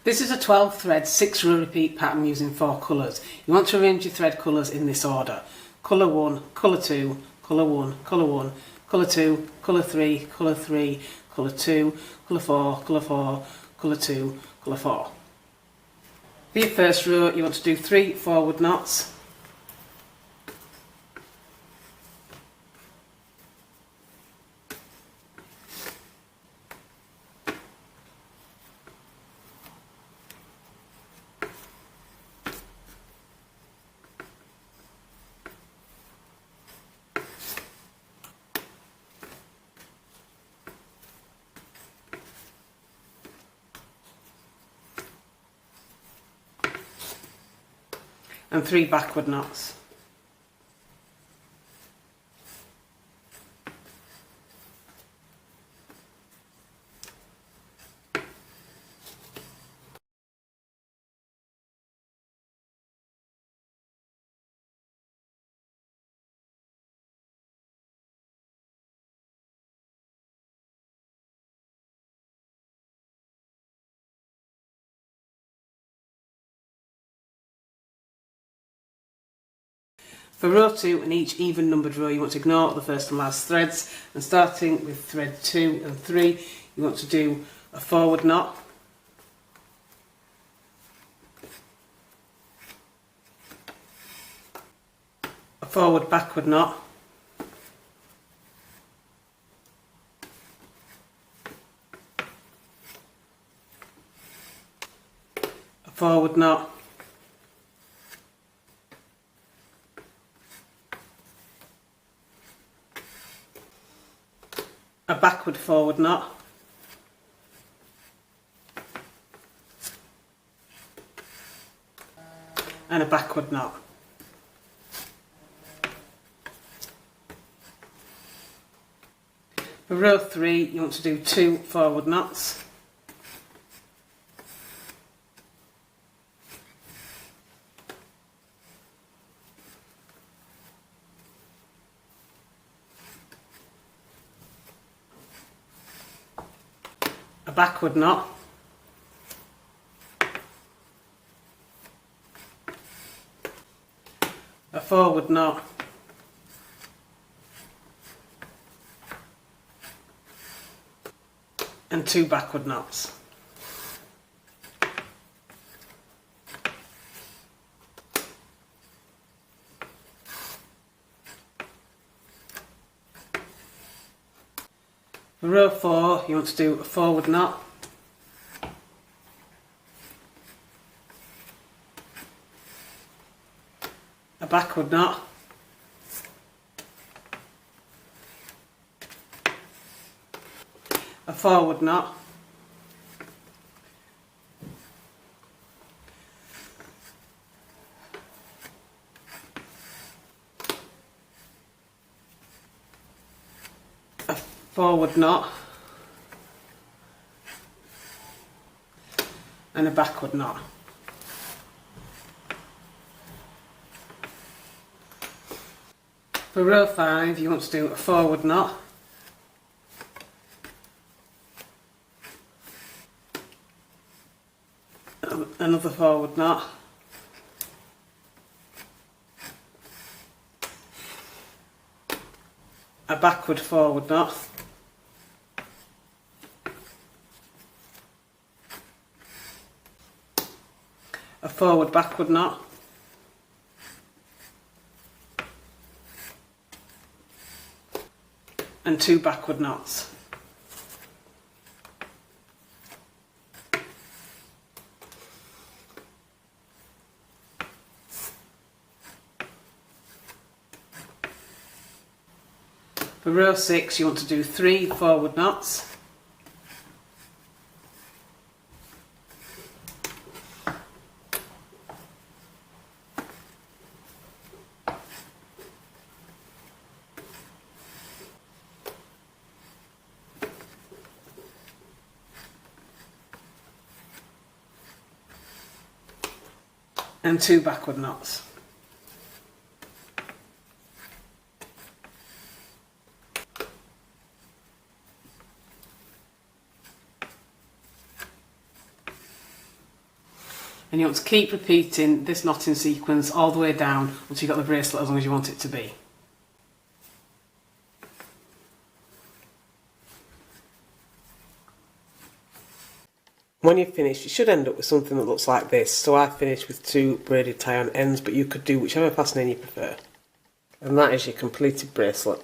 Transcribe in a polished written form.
This is a 12 thread 6 row repeat pattern using 4 colours. You want to arrange your thread colours in this order: colour 1, colour 2, colour 1, colour 1, colour 2, colour 3, colour 3, colour 2, colour 4, colour 4, colour 2, colour 4. For your first row you want to do 3 forward knots, and 3 backward knots. For row 2 and each even numbered row you want to ignore the first and last threads, and starting with thread 2 and 3 you want to do a forward knot, a forward backward knot, a forward knot, a backward forward knot, and a backward knot. For row 3 you want to do 2 forward knots, a backward knot, a forward knot, and 2 backward knots. For row 4 you want to do a forward knot, a backward knot, a forward knot, a forward knot, and a backward knot. For row 5 you want to do a forward knot, another forward knot, a backward forward knot, a forward backward knot, and 2 backward knots. For row 6 you want to do 3 forward knots, and 2 backward knots. And you want to keep repeating this knotting sequence all the way down until you've got the bracelet as long as you want it to be. When you've finished, you should end up with something that looks like this. So I finished with 2 braided tie-on ends, but you could do whichever fastening you prefer. And that is your completed bracelet.